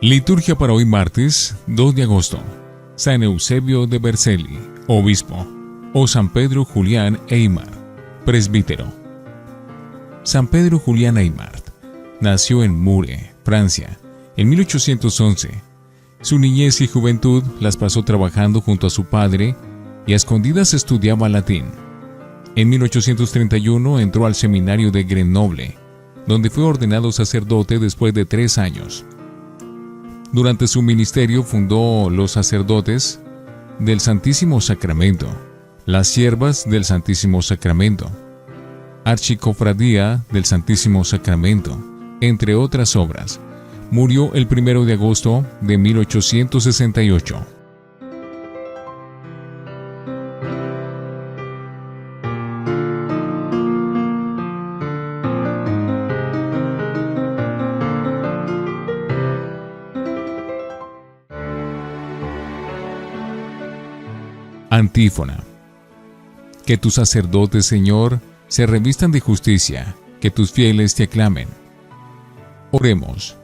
Liturgia para hoy martes 2 de agosto. San Eusebio de Vercelli, obispo, o San Pedro Julián Aymar, presbítero. San Pedro Julián Aymar nació en Mure, Francia, en 1811. Su niñez y juventud las pasó trabajando junto a su padre y a escondidas estudiaba latín. En 1831 entró al seminario de Grenoble, donde fue ordenado sacerdote después de 3 años. Durante su ministerio fundó los sacerdotes del Santísimo Sacramento, las siervas del Santísimo Sacramento, Archicofradía del Santísimo Sacramento, entre otras obras. Murió el 1 de agosto de 1868. Antífona. Que tus sacerdotes, Señor, se revistan de justicia, que tus fieles te aclamen. Oremos.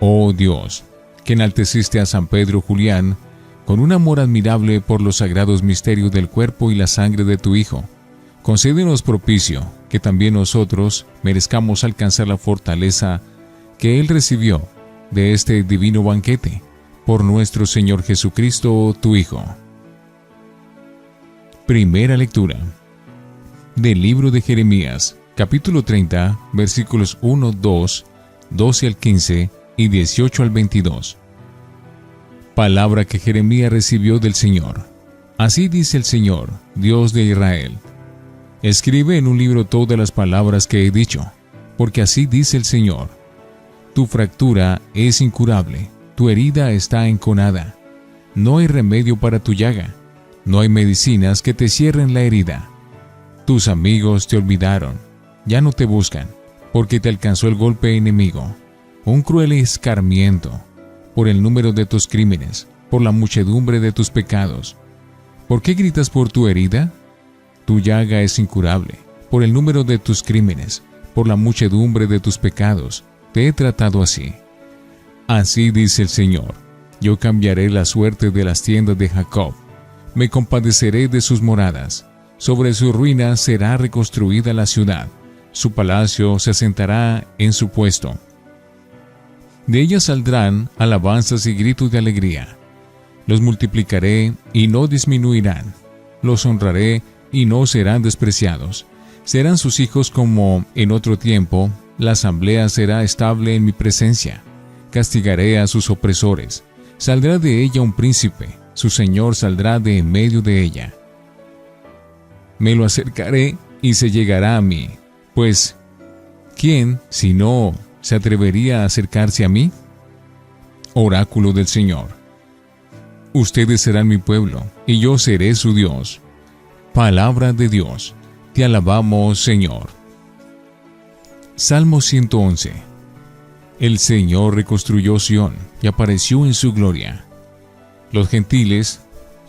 Oh Dios, que enalteciste a San Pedro Julián con un amor admirable por los sagrados misterios del cuerpo y la sangre de tu Hijo, concédenos propicio que también nosotros merezcamos alcanzar la fortaleza que Él recibió de este divino banquete, por nuestro Señor Jesucristo, tu Hijo. Primera lectura del libro de Jeremías, capítulo 30, versículos 1, 2, 12 al 15 y 18 al 22. Palabra que Jeremías recibió del Señor. Así dice el Señor, Dios de Israel: escribe en un libro todas las palabras que he dicho, porque así dice el Señor: tu fractura es incurable, tu herida está enconada, no hay remedio para tu llaga. No hay medicinas que te cierren la herida. Tus amigos te olvidaron, ya no te buscan, porque te alcanzó el golpe enemigo, un cruel escarmiento, por el número de tus crímenes, por la muchedumbre de tus pecados. ¿Por qué gritas por tu herida? Tu llaga es incurable, por el número de tus crímenes, por la muchedumbre de tus pecados, te he tratado así. Así dice el Señor: yo cambiaré la suerte de las tiendas de Jacob. Me compadeceré de sus moradas. Sobre su ruina será reconstruida la ciudad. Su palacio se asentará en su puesto. De ella saldrán alabanzas y gritos de alegría. Los multiplicaré y no disminuirán. Los honraré y no serán despreciados. Serán sus hijos como en otro tiempo. La asamblea será estable en mi presencia. Castigaré a sus opresores. Saldrá de ella un príncipe. Su Señor saldrá de en medio de ella. Me lo acercaré y se llegará a mí, pues ¿quién, si no, se atrevería a acercarse a mí? Oráculo del Señor. Ustedes serán mi pueblo, y yo seré su Dios. Palabra de Dios. Te alabamos, Señor. Salmo 111. El Señor reconstruyó Sión y apareció en su gloria. Los gentiles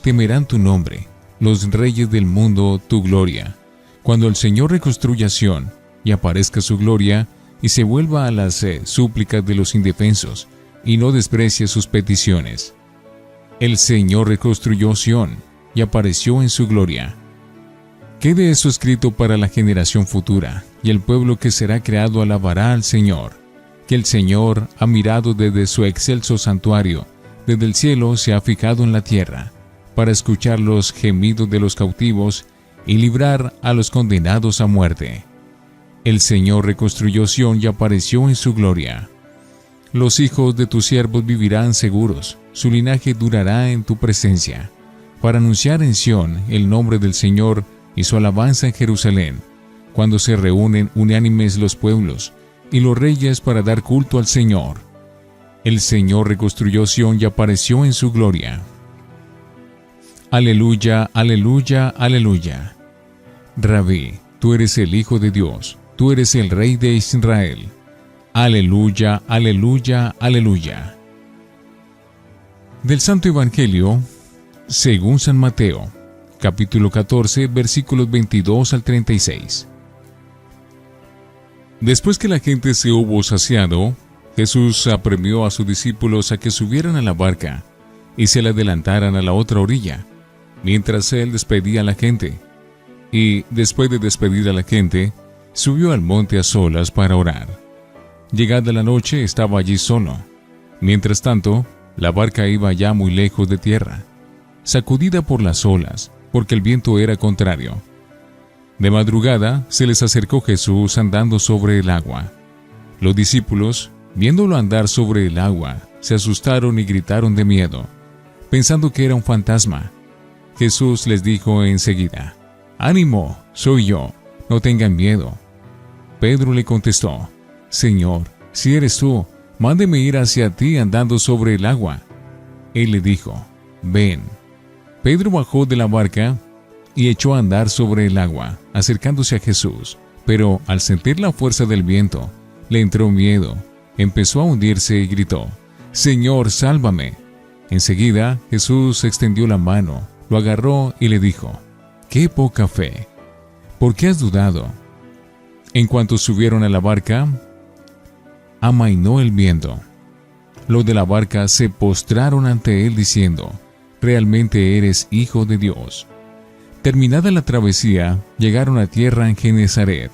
temerán tu nombre, los reyes del mundo tu gloria. Cuando el Señor reconstruya Sión y aparezca su gloria, y se vuelva a las súplicas de los indefensos, y no desprecie sus peticiones. El Señor reconstruyó Sión y apareció en su gloria. Quede eso escrito para la generación futura, y el pueblo que será creado alabará al Señor, que el Señor ha mirado desde su excelso santuario. Desde el cielo se ha fijado en la tierra, para escuchar los gemidos de los cautivos y librar a los condenados a muerte. El Señor reconstruyó Sión y apareció en su gloria. Los hijos de tus siervos vivirán seguros, su linaje durará en tu presencia, para anunciar en Sión el nombre del Señor y su alabanza en Jerusalén, cuando se reúnen unánimes los pueblos y los reyes para dar culto al Señor. El Señor reconstruyó Sión y apareció en su gloria. Aleluya, aleluya, aleluya. Rabí, tú eres el Hijo de Dios, tú eres el Rey de Israel. Aleluya, aleluya, aleluya. Del Santo Evangelio Según San Mateo, capítulo 14, versículos 22 al 36. Después que la gente se hubo saciado, Jesús apremió a sus discípulos a que subieran a la barca y se le adelantaran a la otra orilla, mientras él despedía a la gente. Y, después de despedir a la gente, subió al monte a solas para orar. Llegada la noche, estaba allí solo. Mientras tanto, la barca iba ya muy lejos de tierra, sacudida por las olas, porque el viento era contrario. De madrugada se les acercó Jesús andando sobre el agua. Los discípulos, viéndolo andar sobre el agua, se asustaron y gritaron de miedo, pensando que era un fantasma. Jesús les dijo enseguida: «¡Ánimo, soy yo, no tengan miedo». Pedro le contestó: «Señor, si eres tú, mándeme ir hacia ti andando sobre el agua». Él le dijo: «Ven». Pedro bajó de la barca y echó a andar sobre el agua, acercándose a Jesús. Pero al sentir la fuerza del viento, le entró miedo, empezó a hundirse y gritó: «Señor, sálvame». Enseguida Jesús extendió la mano, lo agarró y le dijo: «¡Qué poca fe! ¿Por qué has dudado?». En cuanto subieron a la barca, amainó el viento. Los de la barca se postraron ante él diciendo: «Realmente eres Hijo de Dios». Terminada la travesía, llegaron a tierra en Genesaret,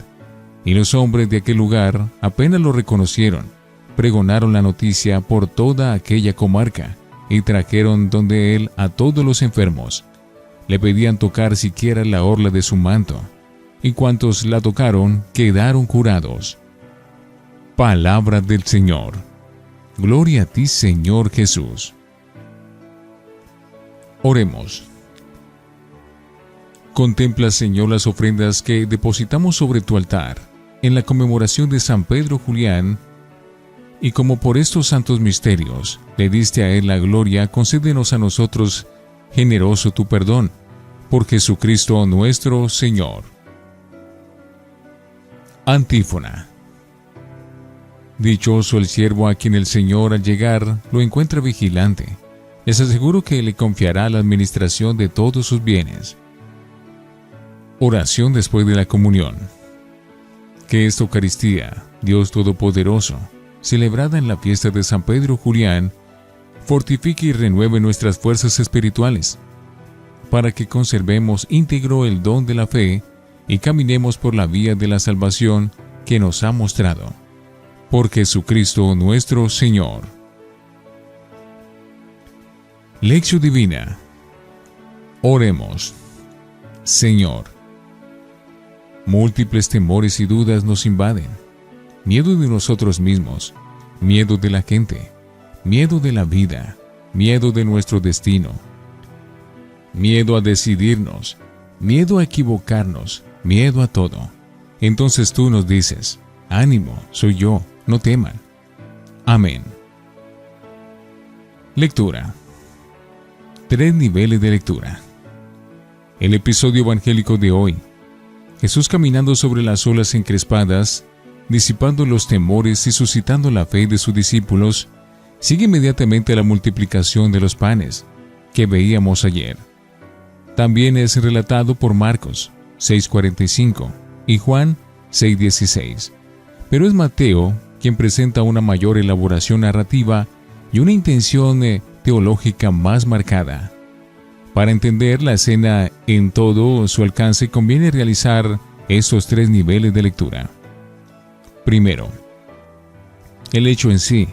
y los hombres de aquel lugar apenas lo reconocieron, pregonaron la noticia por toda aquella comarca, y trajeron donde él a todos los enfermos. Le pedían tocar siquiera la orla de su manto, y cuantos la tocaron quedaron curados. Palabra del Señor. Gloria a ti, Señor Jesús. Oremos. Contempla, Señor, las ofrendas que depositamos sobre tu altar en la conmemoración de San Pedro Julián, y como por estos santos misterios le diste a él la gloria, concédenos a nosotros generoso tu perdón, por Jesucristo nuestro Señor. Antífona. Dichoso el siervo a quien el Señor al llegar lo encuentra vigilante. Les aseguro que le confiará la administración de todos sus bienes. Oración después de la comunión. Que esta Eucaristía, Dios Todopoderoso, celebrada en la fiesta de San Pedro Julián, fortifique y renueve nuestras fuerzas espirituales, para que conservemos íntegro el don de la fe y caminemos por la vía de la salvación que nos ha mostrado. Por Jesucristo nuestro Señor. Lección Divina. Oremos. Señor, múltiples temores y dudas nos invaden. Miedo de nosotros mismos, miedo de la gente, miedo de la vida, miedo de nuestro destino, miedo a decidirnos, miedo a equivocarnos, miedo a todo. Entonces tú nos dices: «Ánimo, soy yo, no teman». Amén. Lectura. 3 niveles de lectura. El episodio evangélico de hoy: Jesús caminando sobre las olas encrespadas, disipando los temores y suscitando la fe de sus discípulos, sigue inmediatamente a la multiplicación de los panes, que veíamos ayer. También es relatado por Marcos 6:45 y Juan 6:16. Pero es Mateo quien presenta una mayor elaboración narrativa y una intención teológica más marcada. Para entender la escena en todo su alcance, conviene realizar estos 3 niveles de lectura. Primero, el hecho en sí,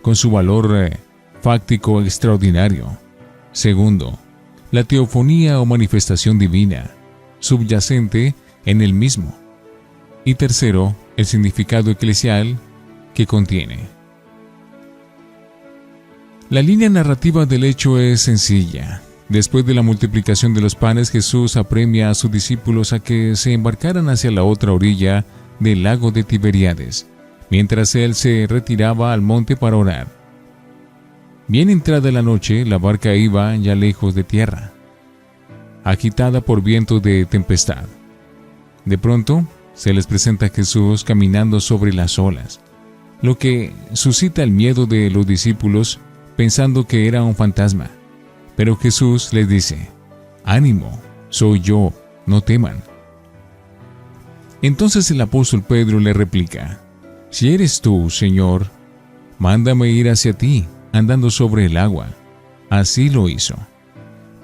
con su valor fáctico extraordinario. Segundo, la teofonía o manifestación divina, subyacente en el mismo. Y tercero, el significado eclesial que contiene. La línea narrativa del hecho es sencilla. Después de la multiplicación de los panes, Jesús apremia a sus discípulos a que se embarcaran hacia la otra orilla del lago de Tiberíades, mientras él se retiraba al monte para orar. Bien entrada la noche, la barca iba ya lejos de tierra, agitada por vientos de tempestad. De pronto, se les presenta a Jesús caminando sobre las olas, lo que suscita el miedo de los discípulos, pensando que era un fantasma. Pero Jesús les dice: «Ánimo, soy yo, no teman». Entonces el apóstol Pedro le replica: «Si eres tú, Señor, mándame ir hacia ti, andando sobre el agua». Así lo hizo.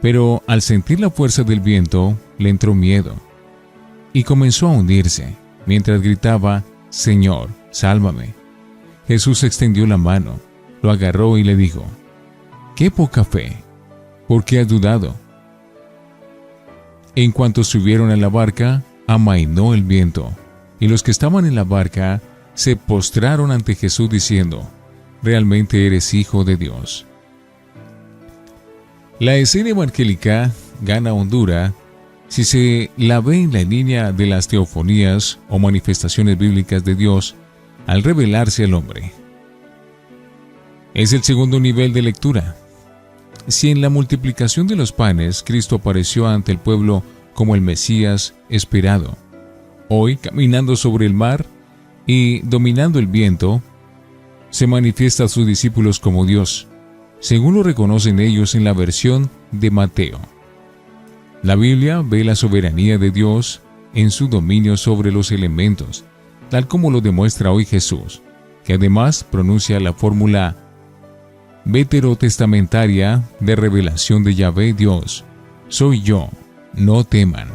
Pero al sentir la fuerza del viento, le entró miedo y comenzó a hundirse, mientras gritaba: «Señor, sálvame». Jesús extendió la mano, lo agarró y le dijo: «Qué poca fe, ¿por qué has dudado?». En cuanto subieron a la barca, amainó el viento, y los que estaban en la barca se postraron ante Jesús diciendo: «Realmente eres Hijo de Dios». La escena evangélica gana hondura si se la ve en la línea de las teofonías o manifestaciones bíblicas de Dios al revelarse al hombre. Es el segundo nivel de lectura. Si en la multiplicación de los panes Cristo apareció ante el pueblo como el Mesías esperado, hoy, caminando sobre el mar y dominando el viento, se manifiesta a sus discípulos como Dios, según lo reconocen ellos en la versión de Mateo. La Biblia ve la soberanía de Dios en su dominio sobre los elementos, tal como lo demuestra hoy Jesús, que además pronuncia la fórmula veterotestamentaria de revelación de Yahvé Dios: «Soy yo, no teman».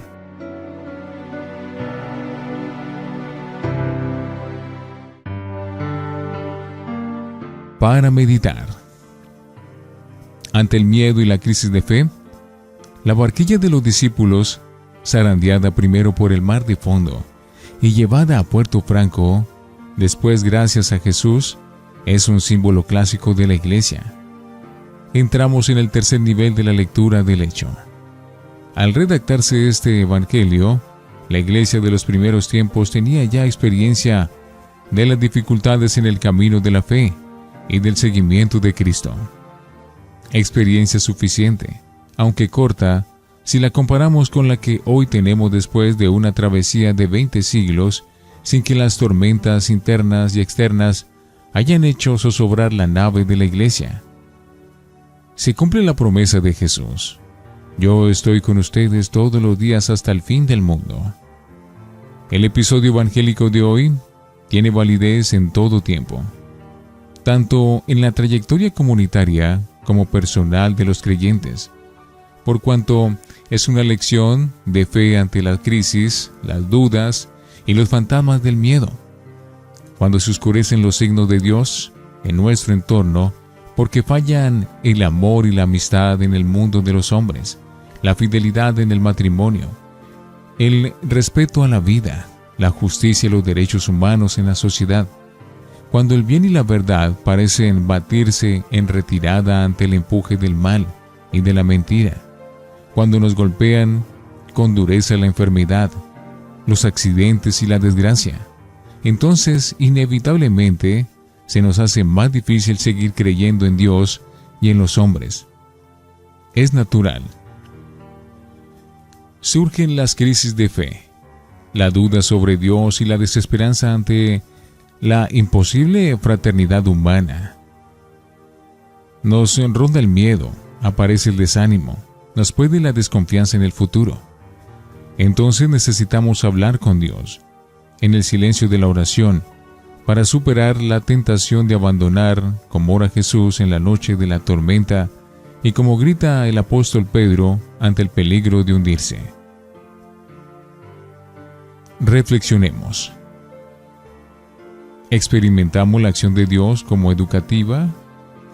Para meditar. Ante el miedo y la crisis de fe, la barquilla de los discípulos, zarandeada primero por el mar de fondo y llevada a Puerto Franco, después gracias a Jesús, es un símbolo clásico de la iglesia. Entramos en el tercer nivel de la lectura del hecho. Al redactarse este evangelio, la iglesia de los primeros tiempos tenía ya experiencia de las dificultades en el camino de la fe y del seguimiento de Cristo. Experiencia suficiente, aunque corta, si la comparamos con la que hoy tenemos después de una travesía de 20 siglos, sin que las tormentas internas y externas hayan hecho zozobrar la nave de la iglesia. Se cumple la promesa de Jesús: «Yo estoy con ustedes todos los días hasta el fin del mundo». El episodio evangélico de hoy tiene validez en todo tiempo, tanto en la trayectoria comunitaria como personal de los creyentes, por cuanto es una lección de fe ante la crisis, las dudas y los fantasmas del miedo. Cuando se oscurecen los signos de Dios en nuestro entorno, porque fallan el amor y la amistad en el mundo de los hombres, la fidelidad en el matrimonio, el respeto a la vida, la justicia y los derechos humanos en la sociedad, cuando el bien y la verdad parecen batirse en retirada ante el empuje del mal y de la mentira, cuando nos golpean con dureza la enfermedad, los accidentes y la desgracia, entonces inevitablemente se nos hace más difícil seguir creyendo en Dios y en los hombres. Es natural. Surgen las crisis de fe, la duda sobre Dios y la desesperanza ante la imposible fraternidad humana. Nos ronda el miedo, aparece el desánimo, nos puede la desconfianza en el futuro. Entonces necesitamos hablar con Dios, en el silencio de la oración, para superar la tentación de abandonar, como ora Jesús en la noche de la tormenta y como grita el apóstol Pedro ante el peligro de hundirse. Reflexionemos. ¿Experimentamos la acción de Dios como educativa,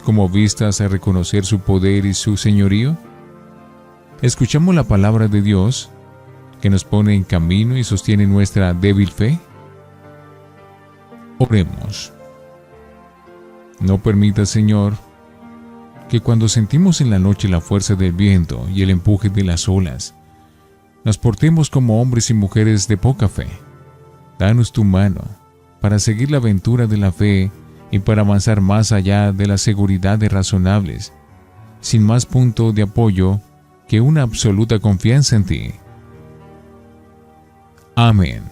como vistas a reconocer su poder y su señorío? ¿Escuchamos la palabra de Dios que nos pone en camino y sostiene nuestra débil fe? Oremos. No permita, Señor, que cuando sentimos en la noche la fuerza del viento y el empuje de las olas, nos portemos como hombres y mujeres de poca fe. Danos tu mano para seguir la aventura de la fe y para avanzar más allá de las seguridades razonables, sin más punto de apoyo que una absoluta confianza en ti. Amén.